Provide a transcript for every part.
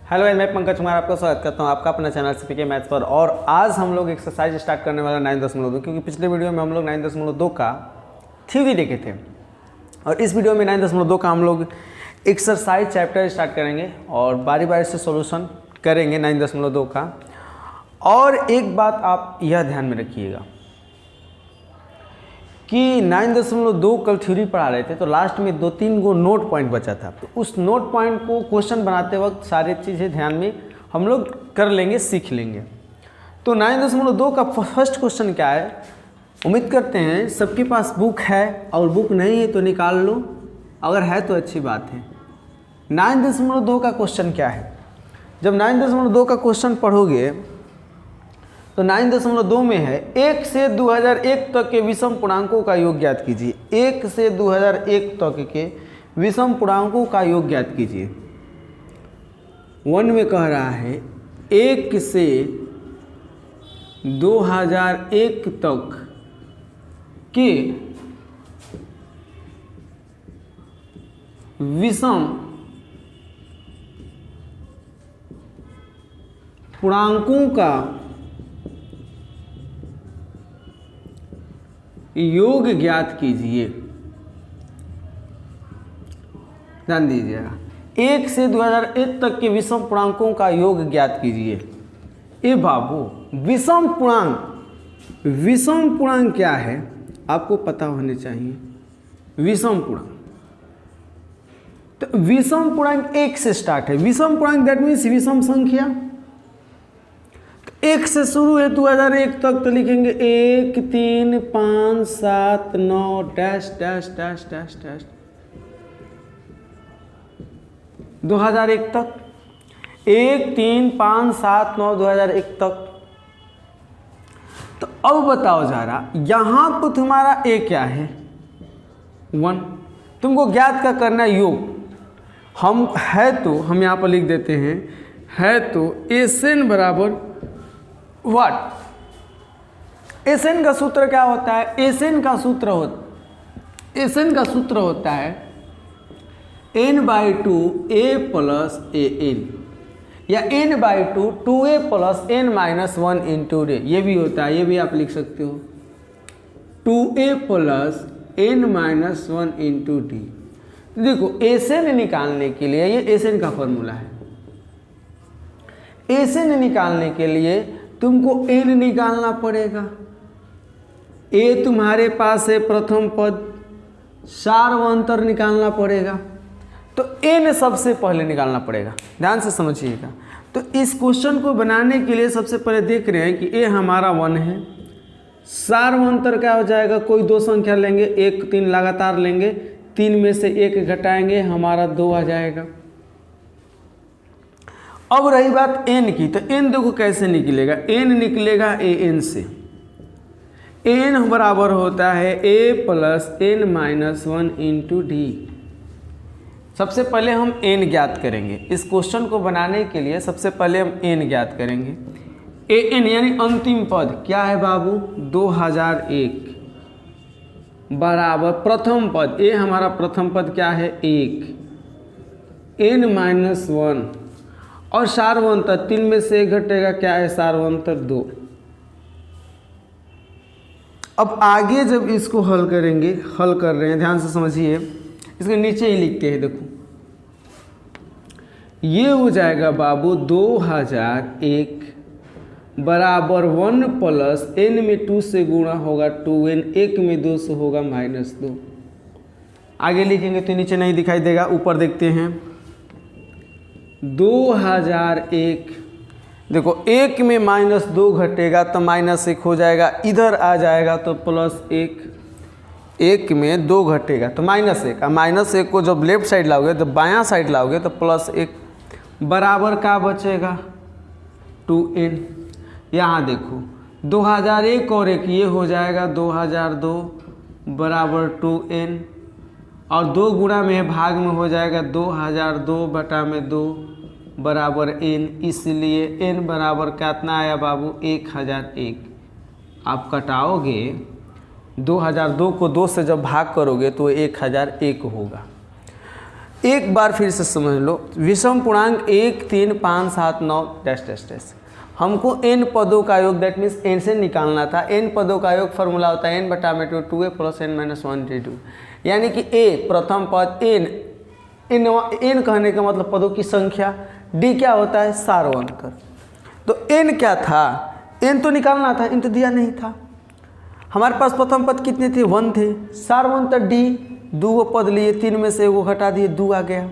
Hello, मैं पंकज कुमार आपका स्वागत करता हूं आपका अपना चैनल सीपीके मैथ्स पर। और आज हम लोग एक्सरसाइज स्टार्ट करने वाला 9.2, क्योंकि पिछले वीडियो में हम लोग 9.2 का थ्योरी देखे थे और इस वीडियो में 9.2 का हम लोग एक्सरसाइज चैप्टर स्टार्ट करेंगे और बारी बारी से सॉल्यूशन करेंगे 9.2 का। और एक बात आप यह ध्यान में रखिएगा कि 9.2 कल थ्योरी पढ़ा रहे थे तो लास्ट में 2-3 गो नोट पॉइंट बचा था, तो उस नोट पॉइंट को क्वेश्चन बनाते वक्त सारी चीज़ें ध्यान में हम लोग कर लेंगे, सीख लेंगे। तो 9.2 का फर्स्ट क्वेश्चन क्या है, उम्मीद करते हैं सबके पास बुक है और बुक नहीं है तो निकाल लो, अगर है तो अच्छी बात है। 9.2 का क्वेश्चन क्या है, जब 9.2 का क्वेश्चन पढ़ोगे तो 9.2 में है 1 से 2001 तक के विषम पूर्णांकों का योग ज्ञात कीजिए। 1 से 2001 तक के विषम पूर्णांकों का योग ज्ञात कीजिए। 1 में कह रहा है 1 से 2001 तक के विषम पूर्णांकों का योग ज्ञात कीजिए। ध्यान दीजिएगा, 1 से 2001 तक के विषम पूर्णांकों का योग ज्ञात कीजिए। ए बाबू, विषम पूर्णांक क्या है आपको पता होने चाहिए। विषम पूर्णांक, तो विषम पूर्णांक 1 से स्टार्ट है। विषम पूर्णांक दैट मीन्स विषम संख्या। 1 से शुरू है 2001 तक, तो लिखेंगे 1 3 5 7 9 dash dash dash dash dash 2001 तक। 1 3 5 7 9 2001 तक। तो अब बताओ जरा, यहां तो तुम्हारा ए क्या है 1, तुमको ज्ञात का करना है योग। हम है तो हम यहां पर लिख देते हैं, है तो एसएन बराबर व्हाट। एसएन का सूत्र क्या होता है, एसएन का सूत्र होता है n/2 a प्लस an, या n/2 2a plus n-1 into रे। ये भी होता है, ये भी आप लिख सकते हो 2a plus n-1 into D. देखो एसएन निकालने के लिए, ये एसएन का फॉर्मूला है। एसएन निकालने के लिए तुमको n निकालना पड़ेगा। a तुम्हारे पास है प्रथम पद, सार्वंतर निकालना पड़ेगा, तो n सबसे पहले निकालना पड़ेगा। ध्यान से समझिएगा। तो इस क्वेश्चन को बनाने के लिए सबसे पहले देख रहे हैं कि a हमारा 1 है, सार्वंतर क्या हो जाएगा, कोई दो संख्या लेंगे, 1 3 लगातार लेंगे, 3 में से 1 घटाएंगे, हमारा 2 आ जाएगा। अब रही बात n की, तो n देखो कैसे निकलेगा, n निकलेगा an से। n बराबर होता है a plus n-1 into D. सबसे पहले हम n ज्ञात करेंगे। इस क्वेश्चन को बनाने के लिए सबसे पहले हम n ज्ञात करेंगे। an यानी अंतिम पद क्या है बाबू, 2001 बराबर प्रथम पद, a हमारा प्रथम पद क्या है 1, n-1 और सार्वंतर 3 में से 1 घटेगा, क्या है सार्वंतर 2। अब आगे जब इसको हल करेंगे, हल कर रहे हैं ध्यान से समझिए, इसके नीचे ही लिखते हैं, देखो ये हो जाएगा बाबू 2001 बराबर 1 प्लस n में 2 से गुणा होगा 2n, 1 में 2 से होगा -2। आगे लिखेंगे तो नीचे नहीं दिखाई देगा, ऊपर देखते हैं 2001। देखो 1 में -2 घटेगा तो -1 हो जाएगा, इधर आ जाएगा तो +1, 1 में 2 घटेगा तो -1, -1 को जब लेफ्ट साइड लाओगे तो बायां साइड लाओगे तो +1 बराबर का बचेगा 2n। यहाँ देखो 2001 और 1 ये हो जाएगा 2002 बराबर 2n, और 2 गुणा में भाग में हो जाएगा 2002 बटा में 2 बराबर n, इसलिए n बराबर कितना आया बाबू 1001। आप कटाओगे 2002 को 2 से जब भाग करोगे तो 1001 होगा। एक बार फिर से समझ लो, विषम पूर्णांक 1, 3, 5, 7, 9 डैश डैश डैश, हमको n पदों का योग दैट मीन्स n से निकालना था। n पदों का योग फॉर्मूला होता है n/2 2a + n-1 2, यानी कि a प्रथम पद, n कहने का मतलब पदों की संख्या, d क्या होता है सार्वंतर। तो n क्या था, n तो निकालना था, n तो दिया नहीं था। हमारे पास प्रथम पद कितने थे 1 थे, सार्वंतर d 2 पद लिए, 3 में से 1 घटा दिए 2 आ गया।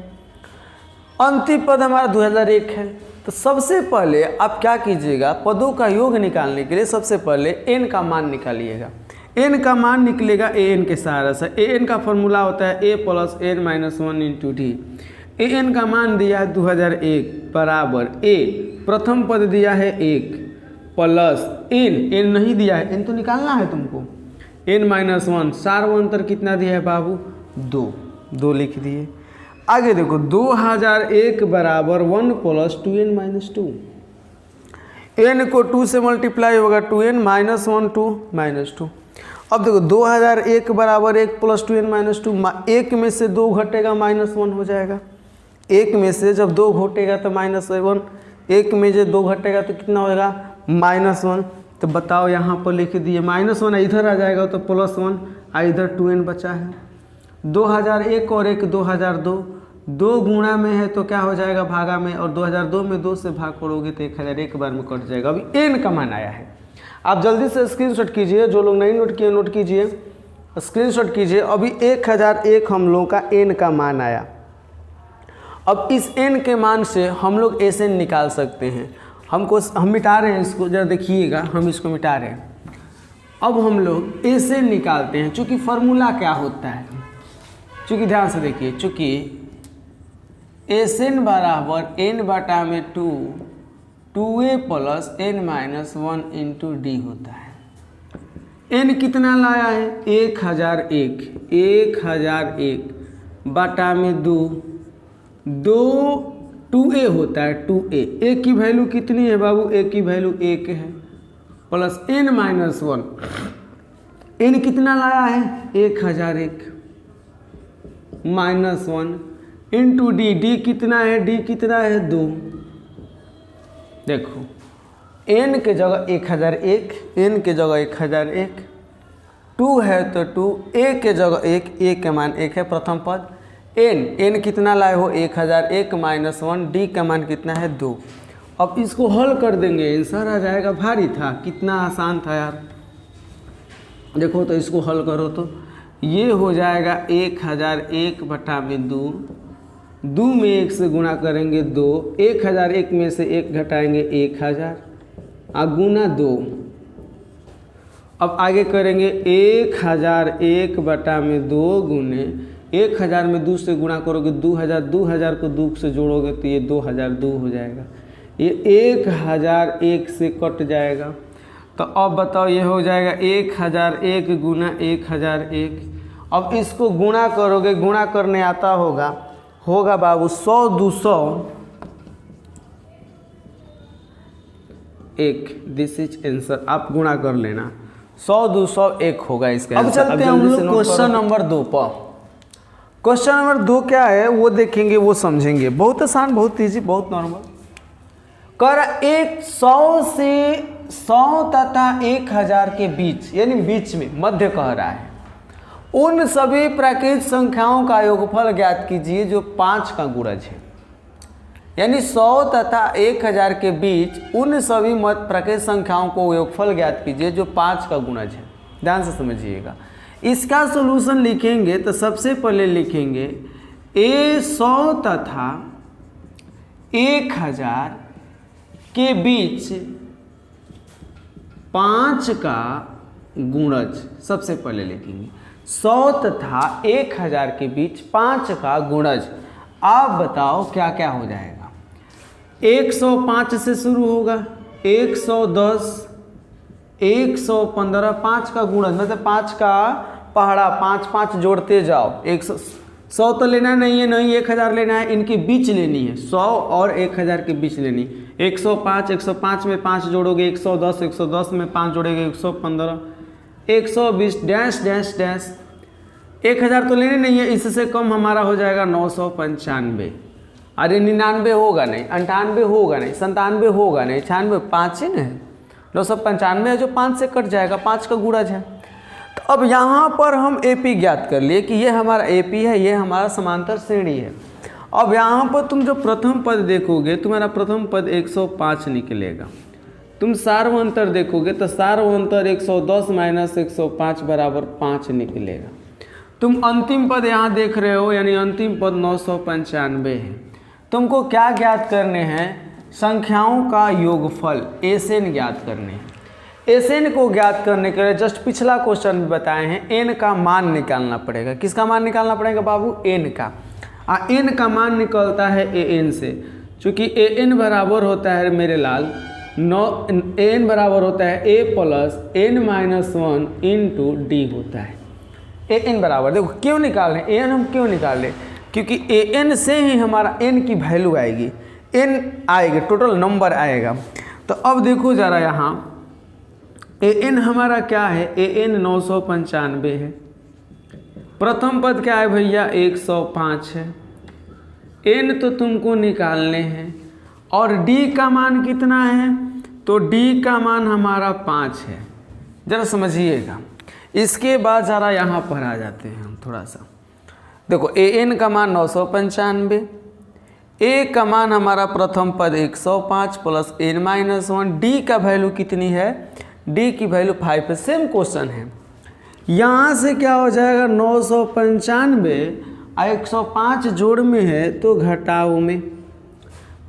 अंतिम पद हमारा 2001 है। तो सबसे पहले आप क्या कीजिएगा, पदों का योग निकालने के लिए सबसे पहले n का मान निकालिएगा। n का मान निकलेगा an के सहारा से। an का फॉर्मूला होता है a + n-1 × d। an का मान दिया है 2001 बराबर a, प्रथम पद दिया है 1 प्लस n नहीं दिया है, n तो निकालना है तुमको, n-1, सार्वंतर कितना दिया है बाबू 2 लिख दिए। आगे देखो 2001 बराबर 1 + 2n-2, n को 2 से मल्टीप्लाई होगा 2n-1 2 अब देखो 2001 बराबर 1 + 2n-2, 1 में से 2 घटेगा -1 हो जाएगा। 1 में से जब 2 घटेगा तो -1, 1 में जो 2 घटेगा तो कितना होगा -1। तो बताओ यहाँ पर लिख दिए -1 इधर आ जाएगा तो +1, इधर 2n बचा है। 2001 और 1 2002, 2 गुणा में है तो क्या हो जाएगा भागा में, और 2002 में 2 से भाग करोगे तो 1000 एक बार में कट जाएगा। अभी n का मान आया है, आप जल्दी से स्क्रीनशॉट कीजिए, जो लोग नहीं नोट किए नोट कीजिए, स्क्रीनशॉट कीजिए। अभी 1001 हम लोग का n का मान आया। अब इस n के मान से हम लोग Sn निकाल सकते हैं। हम मिटा रहे हैं इसको, जरा देखिएगा, हम इसको मिटा रहे हैं। अब हम लोग Sn निकालते हैं। चूँकि फार्मूला क्या होता है, चूँकि ध्यान से देखिए, चूँकि Sn बराबर n/2 2a + n-1 × d होता है। n कितना लाया है 1001, 1001 बटा में 2 2a होता है 2a। a की वैल्यू कितनी है बाबू, a की वैल्यू 1 है, प्लस n-1, n कितना लाया है 1001 -1 इंटू d कितना है, d कितना है 2। देखो n के जगह 1001, n के जगह 1001, 2 है तो 2, a के जगह 1, a के मान 1 है प्रथम पद। n कितना लाए हो 1001 -1, d का मान कितना है 2। अब इसको हल कर देंगे, आंसर आ जाएगा। भारी था, कितना आसान था यार। देखो तो इसको हल करो तो ये हो जाएगा 1001 बटा में 2, 2 में 1 से गुणा करेंगे 2, 1001 में से 1 घटाएंगे 1000 गुना 2। अब आगे करेंगे 1001 बटा में 2 गुने 1000 में 2 से गुणा करोगे 2000, 2000 को 2 से जोड़ोगे तो ये 2002 हो जाएगा। ये 1001 से कट जाएगा। तो अब बताओ ये हो जाएगा 1001 गुना 1001। अब इसको गुणा करोगे, गुणा करने आता होगा बाबू 100 200 1, दिस इज आंसर। आप गुणा कर लेना, 100 200 1 होगा इसका। अब चलते हैं हम लोग क्वेश्चन नंबर 2 पर। क्वेश्चन नंबर 2 क्या है वो देखेंगे, वो समझेंगे। बहुत आसान, बहुत ईजी, बहुत नॉर्मल। कर 100 से 100 तथा 1000 के बीच, यानी बीच में मध्य कह रहा है, उन सभी प्राकृत संख्याओं का योगफल ज्ञात कीजिए जो 5 का गुणज है। यानी 100 तथा 1000 के बीच उन सभी प्राकृत संख्याओं को योगफल ज्ञात कीजिए जो 5 का गुणज है। ध्यान से समझिएगा। इसका सॉल्यूशन लिखेंगे तो सबसे पहले लिखेंगे 100 तथा 1000 के बीच 5 का गुणज। सबसे पहले लिखेंगे 100 तथा 1000 के बीच 5 का गुणज। आप बताओ क्या क्या हो जाएगा। 105 से शुरू होगा, 110, 115, 5 का गुणज मतलब 5 का पहाड़ा, 5 5 जोड़ते जाओ। 100 तो लेना नहीं है, नहीं 1000 लेना है, इनके बीच लेनी है। 100 और 1000 के बीच लेनी। 105, 105 में 5 जोड़ोगे 110, 110 में 5 जोड़ेंगे 115, 120 डैश डैश डैश, 1000 तो लेने नहीं है, इससे कम हमारा हो जाएगा 995। अरे 99 होगा नहीं, 98 होगा नहीं, 97 होगा नहीं, 96, 5 ही ना है, 995 है जो 5 से कट जाएगा, 5 का गुणज है। तो अब यहाँ पर हम AP ज्ञात कर लिए कि ये हमारा AP है, ये हमारा समांतर श्रेणी है। अब यहाँ पर तुम जो प्रथम पद देखोगे, तुम्हारा प्रथम पद 105 निकलेगा। तुम सार्वंतर देखोगे तो सार्वंतर 110 माइनस 105 बराबर 5 निकलेगा। तुम अंतिम पद यहाँ देख रहे हो, यानी अंतिम पद 995 है। तुमको क्या ज्ञात करने हैं? संख्याओं का योगफल SN ज्ञात करने हैं। SN को ज्ञात करने के लिए जस्ट पिछला क्वेश्चन भी बताए हैं, N का मान निकालना पड़ेगा। किसका मान निकालना पड़ेगा बाबू? N का। N का मान निकलता है AN से, चूँकि AN बराबर होता है मेरे लाल AN बराबर होता है A plus N-1 into D होता है। AN बराबर, देखो क्यों निकाल रहे हैं AN, हम क्यों निकाल रहे हैं? क्योंकि AN से ही हमारा N की वैल्यू आएगी, N आएगा, टोटल नंबर आएगा। तो अब देखो ज़रा यहाँ AN हमारा क्या है? AN 995 है। प्रथम पद क्या है भैया? 105 है। N तो तुमको निकालने हैं, और D का मान कितना है? तो D का मान हमारा 5 है। ज़रा समझिएगा। इसके बाद ज़रा यहाँ पर आ जाते हैं हम थोड़ा सा। देखो AN का मान 995, A का मान हमारा प्रथम पद 105 प्लस N-1, D का वैल्यू कितनी है? D की वैल्यू 5 है। सेम क्वेश्चन है। यहाँ से क्या हो जाएगा? 995 और 105 जोड़ में है तो घटाओ में,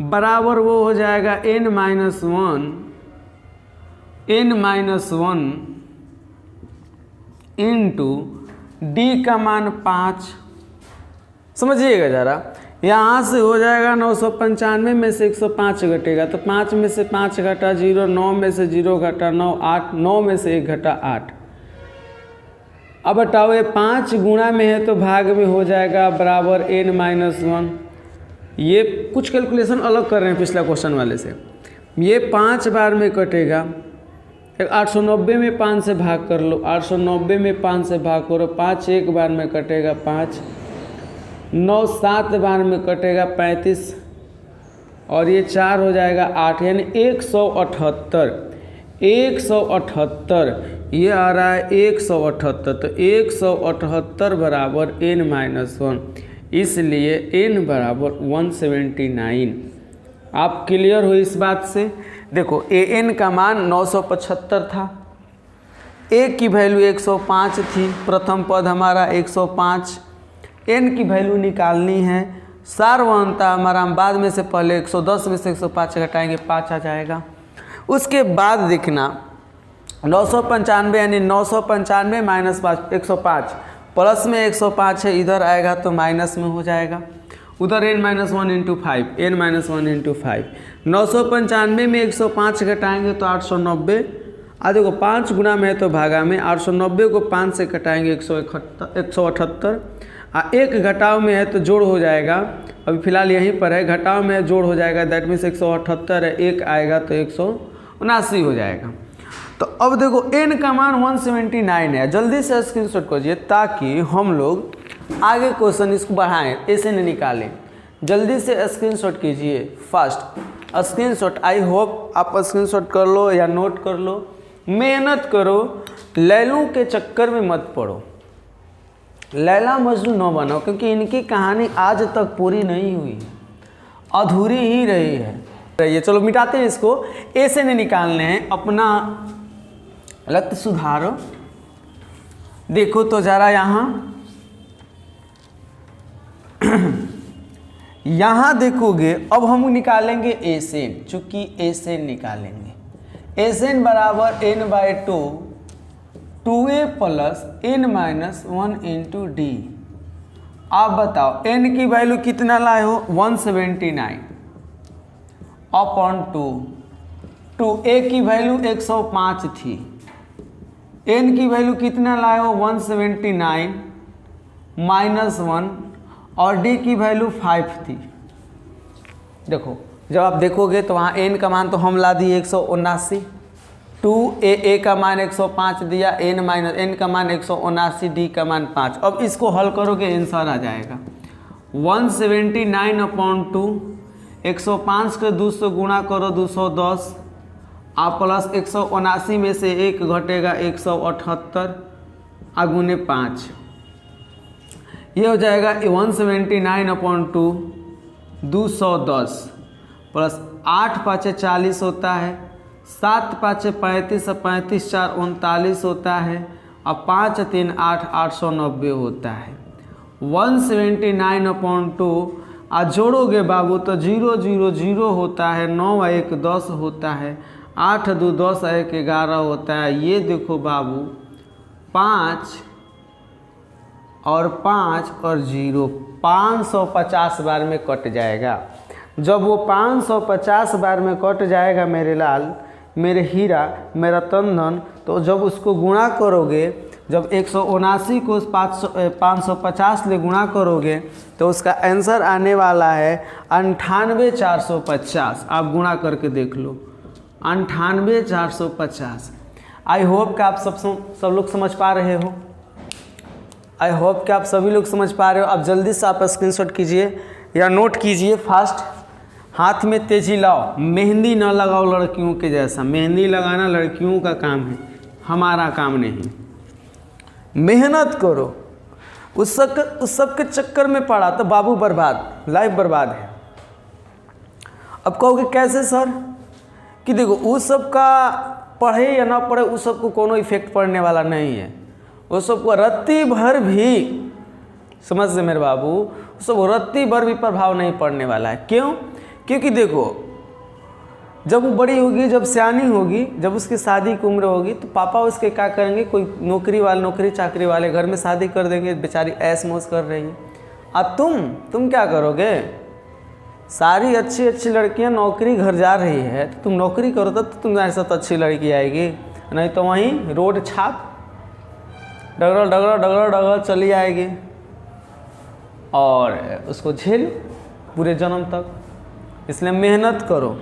बराबर वो हो जाएगा N-1 इंटू D का मान 5। समझिएगा ज़रा, यहाँ से हो जाएगा 995 में से 105 घटेगा तो 5 में से 5 घटा 0, 9 में से 0 घटा 9, 8, 9 में से 1 घटा 8। अब हटाओ, ये 5 गुणा में है तो भाग में हो जाएगा बराबर N-1। ये कुछ कैलकुलेशन अलग कर रहे हैं पिछला क्वेश्चन वाले से। ये 5 बार में कटेगा, 890 में 5 से भाग कर लो, 890 में 5 से भाग करो, 5 एक बार में कटेगा 5, 9 7 बार में कटेगा 35, और ये 4 हो जाएगा 8, यानी 178। 178 ये आ रहा है 178, तो 178 बराबर N-1, इसलिए N बराबर 179। आप क्लियर हो इस बात से? देखो AN का मान 975 था, A की वैल्यू 105 थी, प्रथम पद हमारा 105, N की वैल्यू निकालनी है। सार्वंता हमारा हम बाद में से पहले 110 में से 105 घटाएंगे, 5 आ जाएगा। उसके बाद देखना 995 यानी 995 माइनस 5 105, प्लस में 105 है, इधर आएगा तो माइनस में हो जाएगा, उधर N-1 इंटू 5, N-1 इंटू 5। 995 में 105 घटाएंगे तो 890, देखो 5 गुना में है तो भागा में, 890 को 5 से घटाएंगे 178, एक घटाव में है तो जोड़ हो जाएगा, अभी फिलहाल यहीं पर है, घटाव में है जोड़ हो जाएगा, दैट मीन्स 178 है, एक आएगा तो 179 हो जाएगा। तो अब देखो N का मान 179 है, जल्दी से स्क्रीनशॉट कीजिए ताकि हम लोग आगे क्वेश्चन इसको बढ़ाएं, ऐसे नहीं निकालें। जल्दी से स्क्रीनशॉट कीजिए, फास्ट स्क्रीनशॉट। आई होप आप स्क्रीनशॉट कर लो या नोट कर लो, मेहनत करो, लैलों के चक्कर में मत पड़ो, लैला मजनू न बनो, क्योंकि इनकी कहानी आज तक पूरी नहीं हुई, अधूरी ही रही है। ये चलो मिटाते हैं इसको, ऐसे नहीं निकालने हैं, अपना लत सुधारो। देखो तो जरा यहाँ यहाँ देखोगे, अब हम निकालेंगे एसेन, चूंकि एसेन निकालेंगे, एसेन बराबर n/2 2a plus N-1 into D. आप बताओ n की वैल्यू कितना लाए हो? 179 अपॉन 2 a की वैल्यू 105 थी, n की वैल्यू कितना लाए हो? 179 माइनस 1, और d की वैल्यू 5 थी। देखो जब आप देखोगे तो वहाँ n का मान तो हम ला दिए 179, 2a का मान 105 दिया, n का मान 179, d का मान 5। अब इसको हल करोगे आंसर आ जाएगा 179/2, 105 के 200 गुणा करो 210, आप प्लस 179 में से 1 घटेगा 178 गुने 5, ये हो जाएगा 179/2 210 प्लस 8 5 40 होता है, 7 5 35, 35 4 39 होता है, अब 5 3 8 890 होता है। 179/2 आज जोड़ोगे बाबू तो 0 0 0 होता है, 9 1 10 होता है, 8 2 10 1 11 होता है। ये देखो बाबू 5 और 5 और 0 550 बार में कट जाएगा। जब वो 550 बार में कट जाएगा मेरे लाल, मेरे हीरा, मेरा तंदन, तो जब उसको गुणा करोगे, जब 179 को 550 ले गुणा करोगे तो उसका आंसर आने वाला है 98,450। आप गुणा करके देख लो 98,450। आई होप कि आप सब लोग समझ पा रहे हो। आई होप कि आप सभी लोग समझ पा रहे हो। अब जल्दी से आप स्क्रीनशॉट कीजिए या नोट कीजिए फास्ट। हाथ में तेजी लाओ, मेहंदी न लगाओ लड़कियों के जैसा। मेहंदी लगाना लड़कियों का काम है, हमारा काम नहीं। मेहनत करो। उस सब के चक्कर में पड़ा तो बाबू बर्बाद, लाइफ बर्बाद है। अब कहोगे कैसे सर? कि देखो उस सब का पढ़े या ना पढ़े उस सब को कोनो इफेक्ट पड़ने वाला नहीं है। उस सब को रत्ती भर भी, समझ से मेरे बाबू, उस सब रत्ती भर भी प्रभाव नहीं पड़ने वाला है। क्यों? क्योंकि देखो जब वो बड़ी होगी, जब सियानी होगी, जब उसकी शादी की उम्र होगी तो पापा उसके क्या करेंगे? कोई नौकरी चाकरी वाले घर में शादी कर देंगे। बेचारी ऐश मौज कर रही है। अब तुम क्या करोगे? सारी अच्छी अच्छी लड़कियां नौकरी घर जा रही है तो तुम नौकरी करो तो तुम्हारे साथ अच्छी लड़की आएगी, नहीं तो वहीं रोड छाप डगड़ चली आएगी और उसको झेल पूरे जन्म तक। इसलिए मेहनत करो।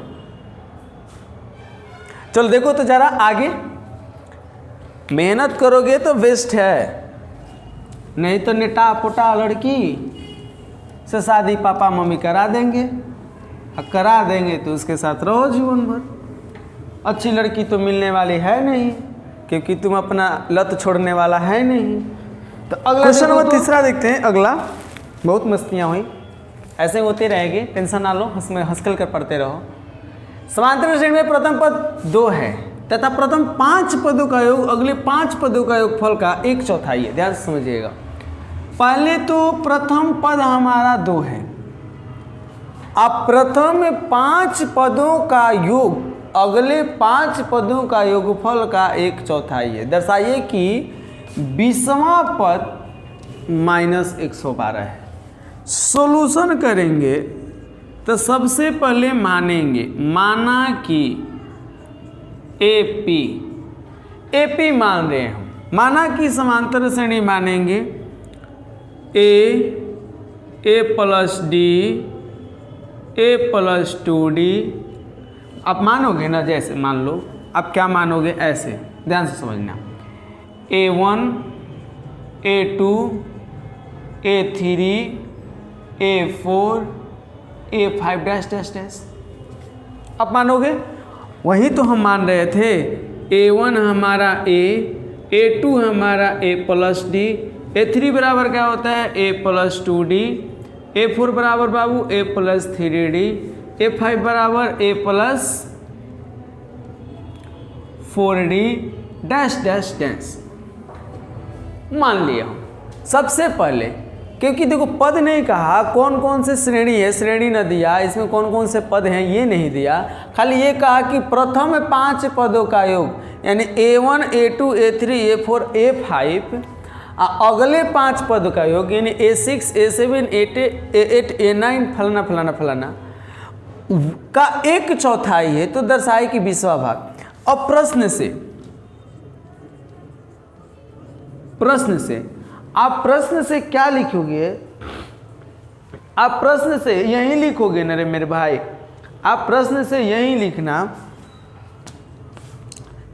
चलो देखो तो जरा आगे, मेहनत करोगे तो बेस्ट है, नहीं तो नेटा पोटा लड़की से शादी पापा मम्मी करा देंगे। और करा देंगे तो उसके साथ रहो जीवन भर। अच्छी लड़की तो मिलने वाली है नहीं, क्योंकि तुम अपना लत छोड़ने वाला है नहीं। तो अगला क्वेश्चन नंबर तीसरा देखते हैं। अगला, बहुत मस्तियाँ हुई, ऐसे होते रहेंगे, टेंशन ना लो, हंसकल कर पढ़ते रहो। समांतर श्रेणी में प्रथम पद 2 है तथा प्रथम 5 पदों का योग अगले 5 पदों का योगफल का 1/4 है। ध्यान से समझिएगा। पहले तो प्रथम पद हमारा 2 है। अब प्रथम 5 पदों का योग अगले 5 पदों का योगफल का 1/4 है। दर्शाइए कि 20वां पद -112 है। सॉल्यूशन करेंगे तो सबसे पहले मानेंगे, माना कि एपी मान रहे हैं हम। माना कि समांतर श्रेणी मानेंगे ए प्लस डी, ए प्लस 2d। आप मानोगे ना, जैसे मान लो आप क्या मानोगे, ऐसे ध्यान से समझना। A1 A2 A3 A4 A5 dash dash dash. आप मानोगे, वही तो हम मान रहे थे। A1 हमारा A2 हमारा A प्लस डी, A3 बराबर क्या होता है A प्लस 2d, A4 बराबर बाबू A प्लस 3d, A5 बराबर A plus 4d dash dash dash. मान लिया हम सबसे पहले, क्योंकि देखो पद नहीं कहा, कौन कौन से श्रेणी है, श्रेणी न दिया, इसमें कौन कौन से पद हैं ये नहीं दिया। खाली ये कहा कि प्रथम 5 पदों का योग यानी A1 A2 A3 A4 A5, अगले 5 पद का योग यानी A6 A7 A8 A9 फलाना फलाना फलाना का 1/4 है। तो दर्शाए कि 20वां भाग। अब प्रश्न से आप प्रश्न से क्या लिखोगे? आप प्रश्न से यही लिखोगे ना रे मेरे भाई। आप प्रश्न से यही लिखना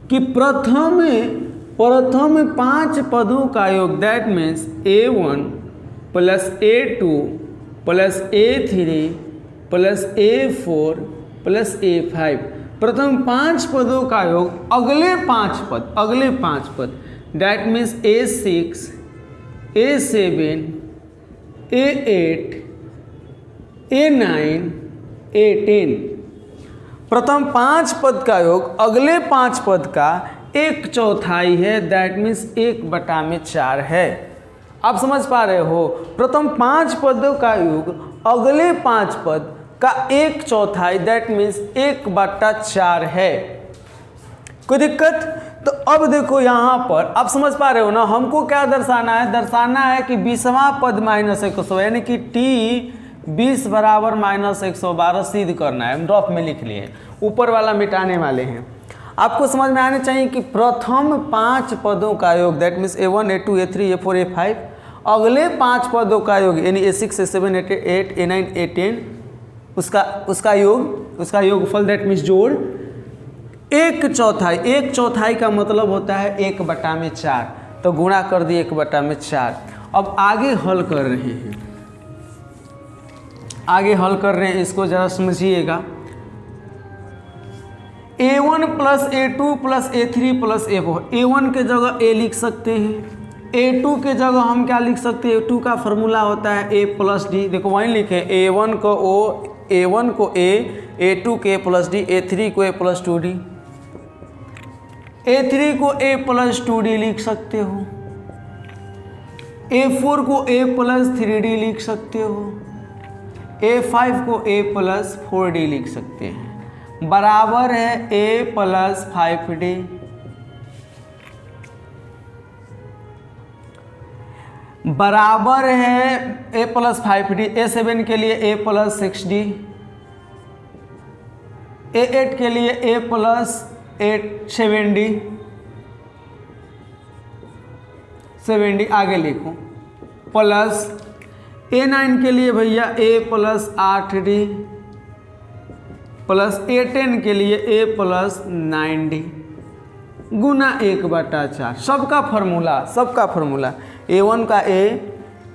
कि प्रथम 5 पदों का योग that means A1 plus A2 plus A3 plus A4 plus A5, प्रथम 5 पदों का योग अगले 5 पद that means A6 A7 A8 A9 A10, प्रथम 5 पद का योग अगले 5 पद का 1/4 है, दैट मीन्स 1/4 है। आप समझ पा रहे हो, प्रथम 5 पदों का योग अगले 5 पद का 1/4 दैट मीन्स 1/4 है। कोई दिक्कत? तो अब देखो यहाँ पर आप समझ पा रहे हो ना, हमको क्या दर्शाना है? दर्शाना है कि 20वां पद माइनस 100, यानी कि t 20 बराबर माइनस 112 सिद्ध करना है। हम ड्रॉप में लिख लिए, ऊपर वाला मिटाने वाले हैं। आपको समझ में आने चाहिए कि प्रथम 5 पदों का योग that means A1 A2 A3 A4 A5, अगले 5 पदों का योग यानी A6 A7 A8 A9 A10, उसका योगफल दैट मीन्स जोड़ 1/4। 1/4 का मतलब होता है 1/4, तो गुणा कर दिए 1/4। अब आगे हल कर रहे हैं, इसको जरा समझिएगा। A1 plus A2 plus A3 plus A4, A1 के जगह A लिख सकते हैं, A2 के जगह हम क्या लिख सकते हैं? A2 का फॉर्मूला होता है A प्लस डी, देखो वहीं लिखे A1 को A, A2 को A प्लस डी, A3 को A प्लस 2D, A3 को A प्लस 2D लिख सकते हो, A4 को A प्लस 3D लिख सकते हो, A5 को A प्लस 4D लिख सकते हैं, बराबर है A प्लस 5D, बराबर है A प्लस 5D। A7 के लिए A प्लस 6D, A8 के लिए A प्लस 7D आगे लिखो, प्लस A9 के लिए भैया A plus 8D, plus A10 के लिए A प्लस 9D गुना 1/4। सबका फॉर्मूला A1 का A,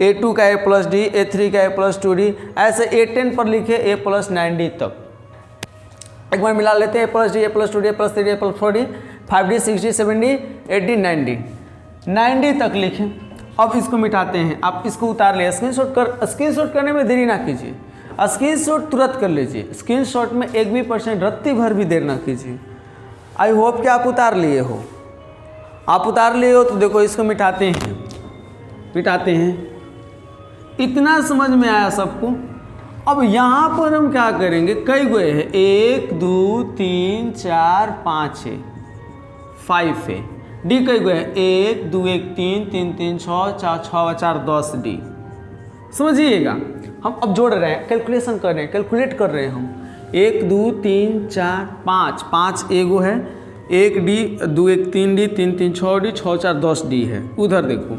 A2 का A प्लस D, A3 का A प्लस 2D, ऐसे A10 पर लिखे A प्लस 9D तक। एक बार मिला लेते हैं, A plus D, A plus 2D, A plus 3D, A plus 4D, 5D, 6D, 7D, 8D, 9D तक लिखें। अब इसको मिटाते हैं, आप इसको उतार ले, स्क्रीनशॉट करने में देरी ना कीजिए, स्क्रीनशॉट तुरंत कर लीजिए। स्क्रीनशॉट में 1 भी % रत्ती भर भी देर ना कीजिए। आई होप कि आप उतार लिए हो। तो देखो इसको मिटाते हैं। इतना समझ में आया सबको? अब यहाँ पर हम क्या करेंगे, कई गए हैं, 1 2 3 4 5 है, 5 है, डी कई गए हैं, 1 2 1 3 3 3 6 4 6 4 10 डी। समझिएगा, हम अब जोड़ रहे हैं, कैलकुलेट कर रहे हैं हम। 1 2 3 4 5 एगो है, 1 डी 2 1 3 डी 3 3 6 डी 6 4 10 डी है। उधर देखो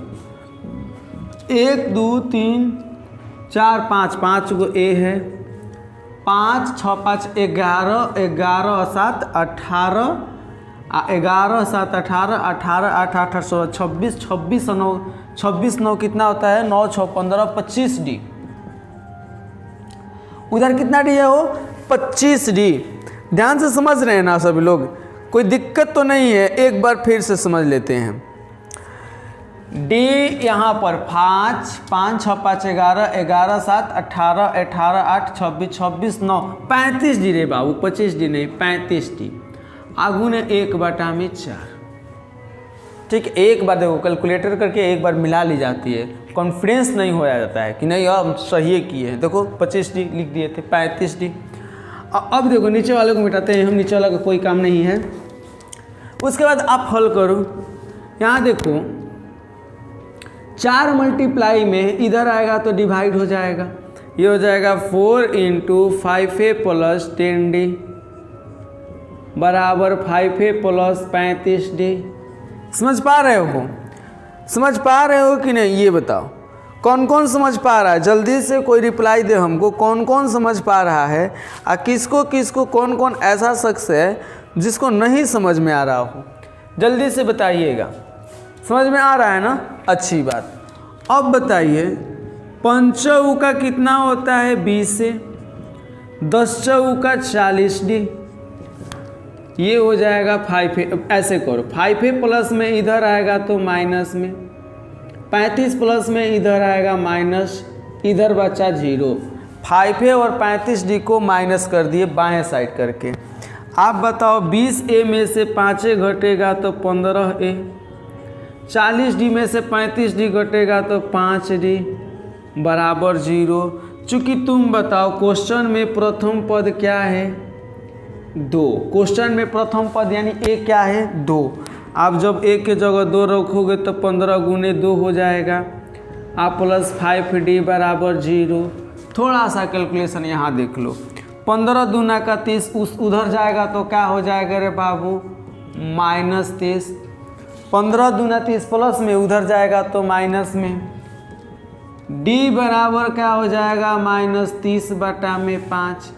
1 2 3 4 5 गो ए है, 5 6 5 11 11 7 18 11 7 18 18 8 8 26 26 9 26 9 कितना होता है, 9 6 15 25 डी। उधर कितना डी है वो, 25 डी। ध्यान से समझ रहे हैं ना सभी लोग, कोई दिक्कत तो नहीं है? एक बार फिर से समझ लेते हैं। डी यहाँ पर 5 5 6 5 11 11 7 18 18 8 26 26 9 35 डी रे बाबू, 25 डी नहीं 35 डी। आगू ने 1/4। ठीक, एक बार देखो कैलकुलेटर करके एक बार मिला ली जाती है, कॉन्फिडेंस नहीं हो जाता है कि नहीं हम सही किए हैं। देखो 25 डी लिख दिए थे, 35 डी। अब देखो नीचे वाले को मिटाते हैं हम, नीचे वाला का कोई काम नहीं है। उसके बाद आप हल करो, यहाँ देखो 4 मल्टीप्लाई में इधर आएगा तो डिवाइड हो जाएगा, ये हो जाएगा 4 × 5a प्लस 10d बराबर 5a प्लस 35d। समझ पा रहे हो कि नहीं, ये बताओ कौन कौन समझ पा रहा है? जल्दी से कोई रिप्लाई दे हमको, कौन कौन समझ पा रहा है और किसको कौन कौन ऐसा शख्स है जिसको नहीं समझ में आ रहा हो। जल्दी से बताइएगा, समझ में आ रहा है ना? अच्छी बात। अब बताइए 5 चौका कितना होता है 20 से, 10 चौका 40D, ये हो जाएगा 5A। ऐसे करो 5A प्लस में इधर आएगा तो माइनस में, 35 प्लस में इधर आएगा माइनस, इधर बचा 0। 5A और 35D को माइनस कर दिए बाएं साइड करके। आप बताओ 20A में से 5A घटेगा तो 15A, 40D में से 35D घटेगा तो 5D बराबर 0। चूँकि तुम बताओ क्वेश्चन में प्रथम पद क्या है 2, क्वेश्चन में प्रथम पद यानी A क्या है 2। आप जब A के जगह 2 रखोगे तो 15 गुने 2 हो जाएगा, आप प्लस 5D बराबर 0। थोड़ा सा कैलकुलेशन यहाँ देख लो, 15 दूना का 30 उधर जाएगा तो क्या हो जाएगा रे बाबू -30। 15 दूना 30 प्लस में उधर जाएगा तो माइनस में, D बराबर क्या हो जाएगा -30/5,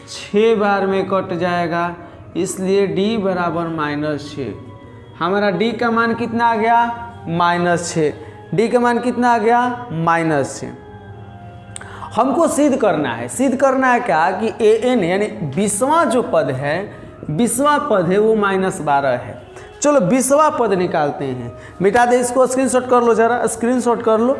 6 बार में कट जाएगा, इसलिए D बराबर -6। हमारा D का मान कितना आ गया -6, D का मान कितना आ गया -6। हमको सिद्ध करना है, सिद्ध करना है क्या कि AN यानी 20वां जो पद है, 20वां पद है वो -12 है। चलो 20वां पद निकालते हैं, मिटा दे इसको, स्क्रीनशॉट कर लो जरा, स्क्रीनशॉट कर लो।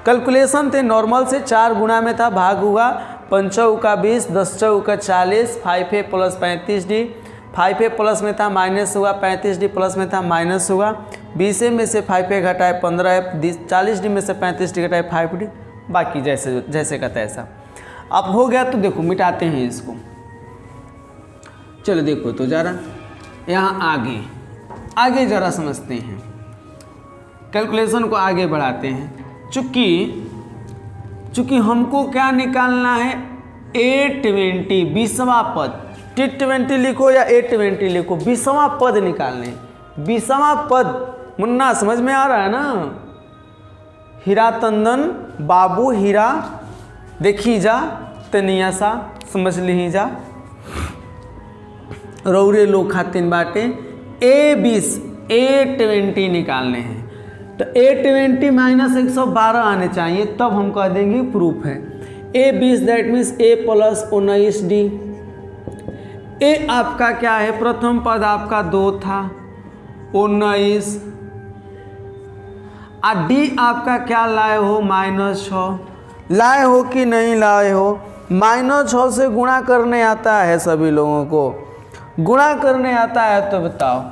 कैलकुलेशन थे नॉर्मल से, 4 गुना में था, भाग हुआ 5 चौका 20, 10 चौका 40, 5A plus 35D, 5A plus में था माइनस हुआ, 35D प्लस में था माइनस हुआ, 20A में से 5A घटाए 15, 40D में से 35D घटाए 5D, बाकी जैसे जैसे का तैसा। अब हो गया तो देखो मिटाते हैं इसको। चलो देखो तो जरा यहाँ आगे जरा समझते हैं, कैलकुलेशन को आगे बढ़ाते हैं। चूँकि हमको क्या निकालना है A20, 20वां पद, T20 लिखो या A20 लिखो, 20वां पद निकालने, 20वां पद। मुन्ना समझ में आ रहा है ना? हीरा तंदन बाबू हीरा देखी जा तनिया सा समझ ली जा, रौरे लोग खातिन बाटे। A20 निकालने हैं तो A20 -112 आने चाहिए, तब हम कह देंगे प्रूफ है। A20 that means A plus 19D। A आपका क्या है, प्रथम पद आपका 2 था 19, D आपका क्या लाए हो -6, लाए हो कि नहीं लाए हो? -6 से गुणा करने आता है, सभी लोगों को गुणा करने आता है, तो बताओ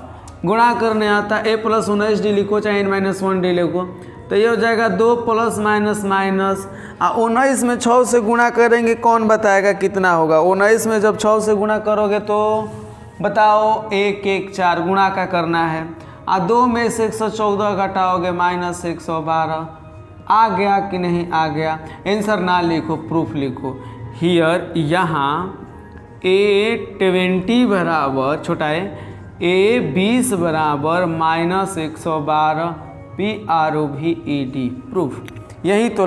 गुणा करने आता है। A प्लस 19D लिखो चाहे -1D लिखो, तो ये हो जाएगा 2 प्लस माइनस माइनस, 19 में 6 से गुणा करेंगे, कौन बताएगा कितना होगा? 19 में जब 6 से गुणा करोगे तो बताओ 1 1 4 गुणा का करना है, 2 में से 114 घटाओगे -112। आ गया कि नहीं आ गया? आंसर ना लिखो, प्रूफ लिखो। हियर यहाँ A20 बराबर छोटा है A20 बराबर -112 PROVED, प्रूफ। यही तो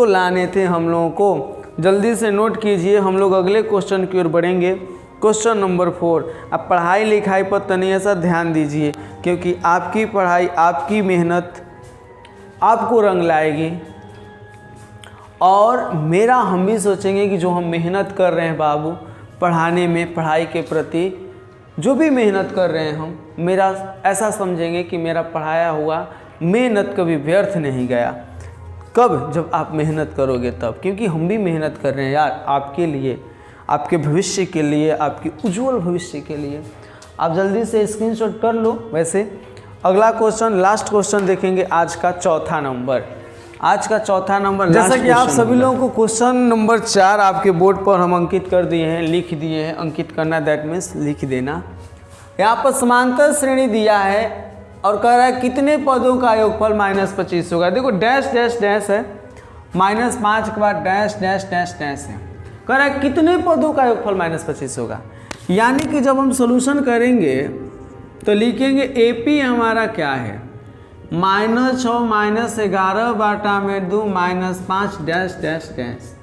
लाने थे हम लोगों को। जल्दी से नोट कीजिए, हम लोग अगले क्वेश्चन की ओर बढ़ेंगे। Question number 4। अब पढ़ाई लिखाई पर तनिक सा ध्यान दीजिए, क्योंकि आपकी पढ़ाई आपकी मेहनत आपको रंग लाएगी, और मेरा हम भी सोचेंगे कि जो हम मेहनत कर रहे हैं बाबू पढ़ाने में, पढ़ाई के प्रति जो भी मेहनत कर रहे हैं हम, मेरा ऐसा समझेंगे कि मेरा पढ़ाया हुआ मेहनत कभी व्यर्थ नहीं गया। कब? जब आप मेहनत करोगे तब, क्योंकि हम भी मेहनत कर रहे हैं यार आपके लिए, आपके भविष्य के लिए, आपके उज्जवल भविष्य के लिए। आप जल्दी से स्क्रीनशॉट कर लो। वैसे अगला क्वेश्चन, लास्ट क्वेश्चन देखेंगे आज का चौथा नंबर। जैसा कि आप सभी लोगों को क्वेश्चन नंबर 4 आपके बोर्ड पर हम अंकित कर दिए हैं, लिख दिए हैं। अंकित करना दैट मीन्स लिख देना। यहाँ पर समांतर श्रेणी दिया है और कह रहा है कितने पदों का योगफल -25 होगा। देखो डैश डैश डैश है, -5 के बाद डैश डैश डैश डैश है। कह रहा है कितने पदों का योगफल -25 होगा। यानी कि जब हम सोल्यूशन करेंगे तो लिखेंगे AP हमारा क्या है, -6 -11/2 -5 डैश डैश डैश।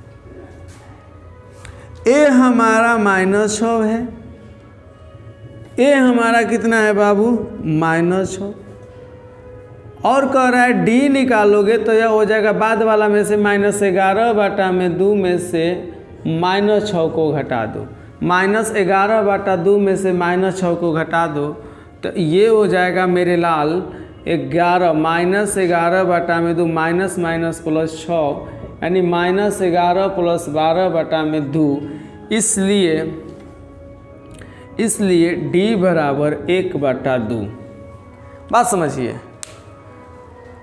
A हमारा -6 है, ए हमारा कितना है बाबू, -6, और कह रहा है डी निकालोगे तो यह हो जाएगा बाद वाला में से -11/2 में से -6 को घटा दो, -11/2 में से -6 को घटा दो तो ये हो जाएगा मेरे लाल 11 -11/2 माइनस माइनस प्लस 6 यानी -11 + 12/2। इसलिए D बराबर 1/2। बात समझिए,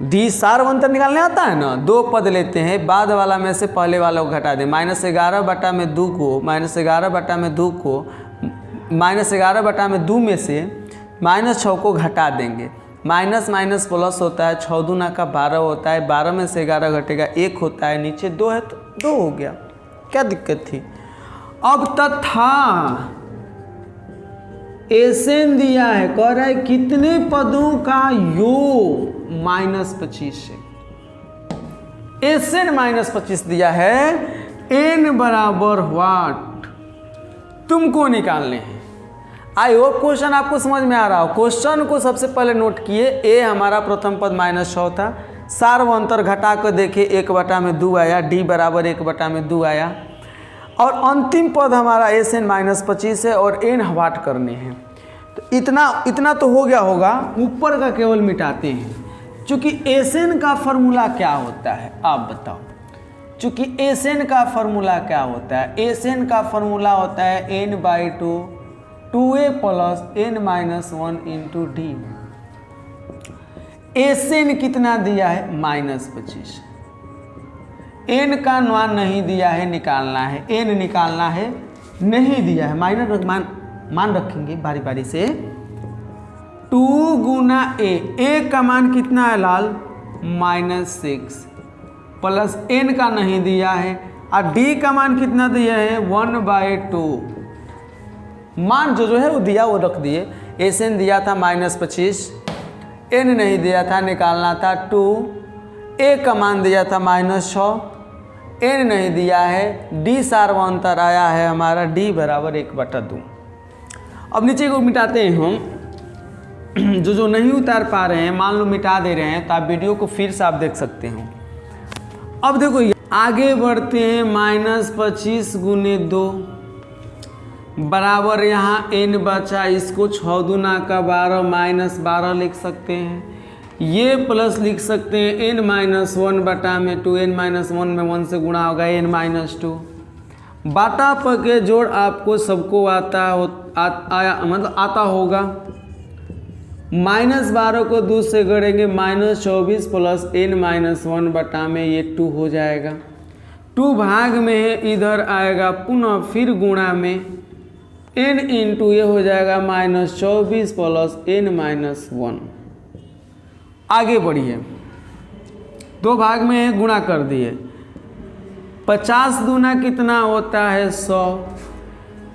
डी सार अंतर निकालने आता है ना, दो पद लेते हैं, बाद वाला में से पहले वाला को घटा दें, -11/2 को -11/2 में से -6 को घटा देंगे, माइनस माइनस प्लस होता है, 6 दूना का 12 होता है, 12 में से 11 घटेगा 1 होता है, नीचे 2 है तो 2 हो गया, क्या दिक्कत थी। अब तथा एसएन दिया है, कह रहा है कितने पदों का योग -25 से, एसएन -25 दिया है, एन बराबर व्हाट तुमको निकालने हैं। आई होप क्वेश्चन आपको समझ में आ रहा हो। क्वेश्चन को सबसे पहले नोट किए, ए हमारा प्रथम पद -6 था, सार्वंतर घटा कर देखे 1/2 आया, डी बराबर 1/2 आया, और अंतिम पद हमारा एसएन -25 है और एन हवाट करने हैं। तो इतना तो हो गया होगा, ऊपर का केवल मिटाते हैं। चूँकि एसएन का फॉर्मूला क्या होता है आप बताओ, चूँकि एसएन का फॉर्मूला क्या होता है, एसएन का फॉर्मूला होता है n/2 2a + n-1 × d। SN कितना दिया है -25, एन का मान नहीं दिया है, निकालना है, एन निकालना है, नहीं दिया है, मान रखेंगे बारी बारी से। 2 गुना ए का मान कितना है लाल, -6 प्लस एन का नहीं दिया है, और डी का मान कितना दिया है 1/2, मान जो है वो दिया वो रख दिए। एसएन दिया था -25, एन नहीं दिया था, निकालना था 2, ए का मान दिया था -6, एन नहीं दिया है, डी सार्वंतर आया है हमारा, डी बराबर 1/2। अब नीचे को मिटाते हैं हम, जो नहीं उतार पा रहे हैं, मान लो मिटा दे रहे हैं, तो आप वीडियो को फिर से आप देख सकते हो। अब देखो आगे बढ़ते हैं, -25 × 2 बराबर यहाँ n बचा, इसको 6 दूना का 12 -12 लिख सकते हैं, ये प्लस लिख सकते हैं n-1/2, n-1 में 1 से गुणा होगा n-2, बाटा पके जोड़ आपको सबको आता होगा, -12 को 2 से गढ़ेंगे, -24 + n-1 में ये 2 हो जाएगा, 2 भाग में है, इधर आएगा पुनः फिर गुणा में n × ये हो जाएगा -24 + n-1। आगे बढ़िए, 2 भाग में है, गुणा कर दिए, 50 दूना कितना होता है 100,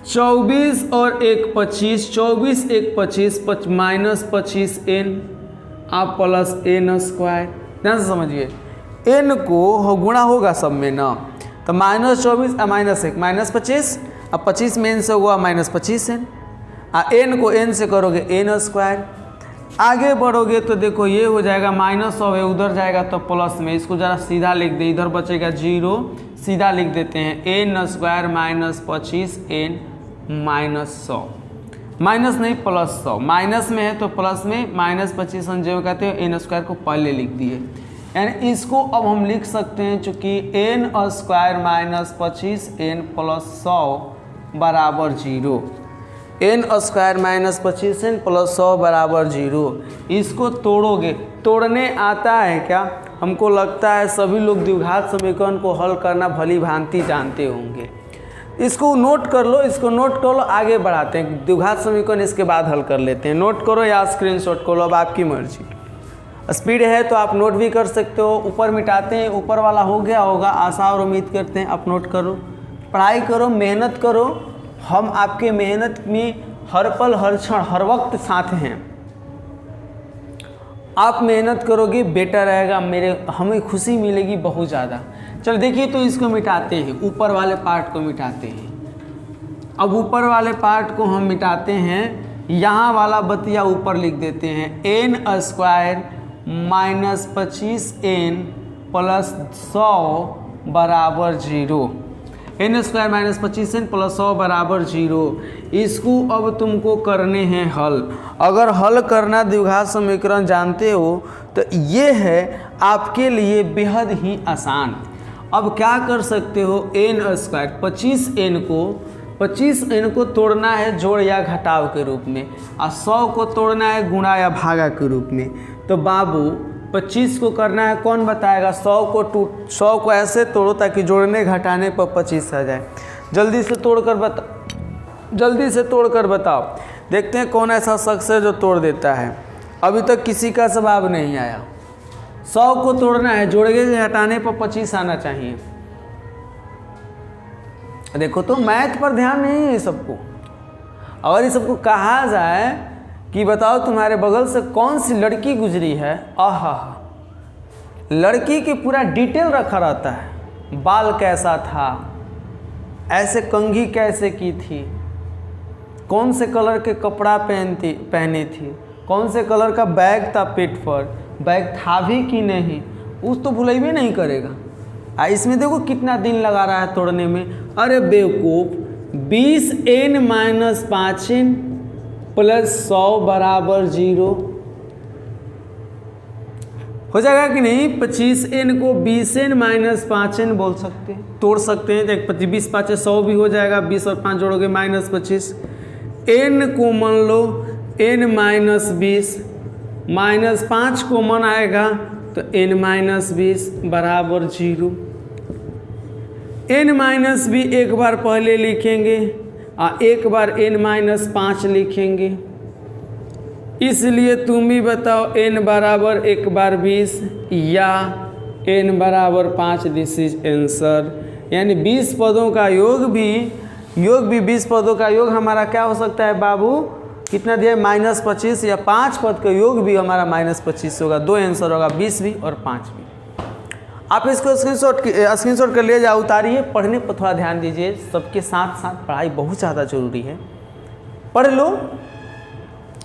24 और 1 25, 24 1 25 -25 n आप प्लस n²। ध्यान से समझिए, n को गुणा होगा सब में ना, तो -24 -1 -25, अब 25 में n से हुआ -25 n, n को n से करोगे n²। आगे बढ़ोगे तो देखो ये हो जाएगा -100 है, उधर जाएगा तो प्लस में, इसको ज़रा सीधा लिख दे, इधर बचेगा 0, सीधा लिख देते हैं n² -25 n -100, माइनस नहीं +100, माइनस में है तो प्लस में, -25 जो कहते हैं n² को पहले लिख दिए, यानी इसको अब हम लिख सकते हैं, चूँकि n² -25 n + 100 बराबर 0, n² -25 n + 100 बराबर 0। इसको तोड़ोगे, तोड़ने आता है क्या? हमको लगता है सभी लोग द्विघात समीकरण को हल करना भली भांति जानते होंगे। इसको नोट कर लो, इसको नोट कर लो, आगे बढ़ाते हैं। द्विघात समीकरण इसके बाद हल कर लेते हैं। नोट करो या स्क्रीनशॉट करो, अब आपकी मर्जी। स्पीड है तो आप नोट भी कर सकते हो। ऊपर मिटाते हैं, ऊपर वाला हो गया होगा, आशा और उम्मीद करते हैं आप नोट करो, पढ़ाई करो, मेहनत करो। हम आपके मेहनत में हर पल हर क्षण हर वक्त साथ हैं। आप मेहनत करोगे बेटर रहेगा, हमें खुशी मिलेगी बहुत ज़्यादा। चल देखिए, तो इसको मिटाते हैं, ऊपर वाले पार्ट को मिटाते हैं। अब ऊपर वाले पार्ट को हम मिटाते हैं। यहाँ वाला बतिया ऊपर लिख देते हैं, n square minus 25n plus 100 बराबर 0। n square minus 25n plus 100 बराबर 0। इसको अब तुमको करने हैं हल। अगर हल करना द्विघात समीकरण जानते हो तो ये है आपके लिए बेहद ही आसान। अब क्या कर सकते हो, n स्क्वायर 25n को तोड़ना है जोड़ या घटाव के रूप में, और 100 को तोड़ना है गुणा या भागा के रूप में। तो बाबू 25 को करना है, कौन बताएगा? 100 को ऐसे तोड़ो ताकि जोड़ने घटाने पर 25 आ जाए। जल्दी से तोड़ कर बताओ। देखते हैं कौन ऐसा शख्स है जो तोड़ देता है। अभी तक किसी का जवाब नहीं आया। 100 को तोड़ना है, जोड़ने घटाने पर 25 आना चाहिए। देखो तो मैथ पर ध्यान नहीं है सबको। अगर इस सबको कहा जाए कि बताओ तुम्हारे बगल से कौन सी लड़की गुजरी है, आहा, लड़की की पूरा डिटेल रखा रहता है। बाल कैसा था, ऐसे कंघी कैसे की थी, कौन से कलर के कपड़ा पहनी थी, कौन से कलर का बैग था पेट पर, बैग था भी कि नहीं, उस तो भुलाइबे नहीं करेगा। इसमें देखो कितना दिन लगा रहा है तोड़ने में। अरे बेवकूफ़, 20n माइनस 5n प्लस 100 बराबर 0 हो जाएगा कि नहीं? 25n को 20n माइनस 5n बोल सकते हैं, तोड़ सकते हैं। 20 5 100 भी हो जाएगा, 20 और 5 जोड़ोगे माइनस 25। n को मान लो n माइनस 20, माइनस 5 कॉमन आएगा तो n माइनस 20 बराबर 0। n माइनस भी एक बार पहले लिखेंगे और एक बार n माइनस 5 लिखेंगे। इसलिए तुम भी बताओ n बराबर एक बार 20 या n बराबर 5। This is answer. यानी 20 पदों का योग भी 20 पदों का योग हमारा क्या हो सकता है बाबू? कितना दिया? माइनस 25। या 5 पद का योग भी हमारा माइनस 25 होगा। 2 आंसर होगा, 20 भी और 5 भी। आप इसको स्क्रीनशॉट कर लिए जाओ, उतारिए। पढ़ने पर थोड़ा ध्यान दीजिए। सबके साथ साथ पढ़ाई बहुत ज़्यादा जरूरी है। पढ़ लो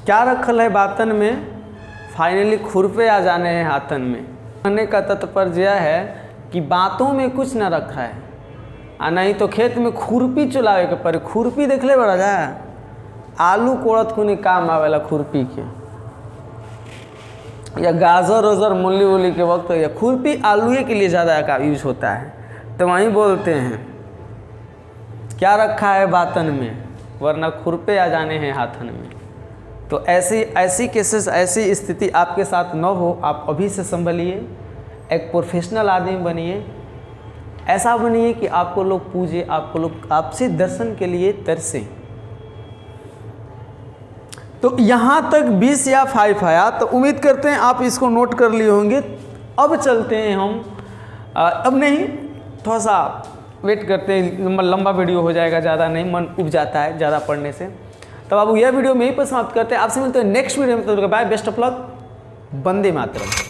क्या रखल है बातन में, फाइनली खुरपे आ जाने हैं हाथन में। कहने का तात्पर्य है कि बातों में कुछ न रखा है, आ नहीं तो खेत में खुरपी चलावे के पड़े। खुरपी देख ले बड़ा जाए, आलू कोड़त को नहीं काम आवेला खुरपी के, या गाजर वजर मूली वूली के वक्त, या खुरपी आलूए के लिए ज़्यादा का यूज होता है। तो वहीं बोलते हैं क्या रखा है बातन में, वरना खुरपे आ जाने हैं हाथन में। तो ऐसी केसेस, ऐसी स्थिति आपके साथ न हो, आप अभी से संभलिए। एक प्रोफेशनल आदमी बनिए। ऐसा बनिए कि आपको लोग पूजे, आपको लोग आपसे दर्शन के लिए तरसें। तो यहाँ तक 20 या 5 आया, तो उम्मीद करते हैं आप इसको नोट कर लिए होंगे। अब चलते हैं हम, अब नहीं, थोड़ा सा वेट करते हैं, लंबा वीडियो हो जाएगा, ज़्यादा नहीं, मन उब जाता है ज़्यादा पढ़ने से। तब अब यह वीडियो में यहीं पर समाप्त करते हैं। आपसे मिलते हैं नेक्स्ट वीडियो में। तो बाय, बेस्ट ऑफ लक, वंदे मातरम।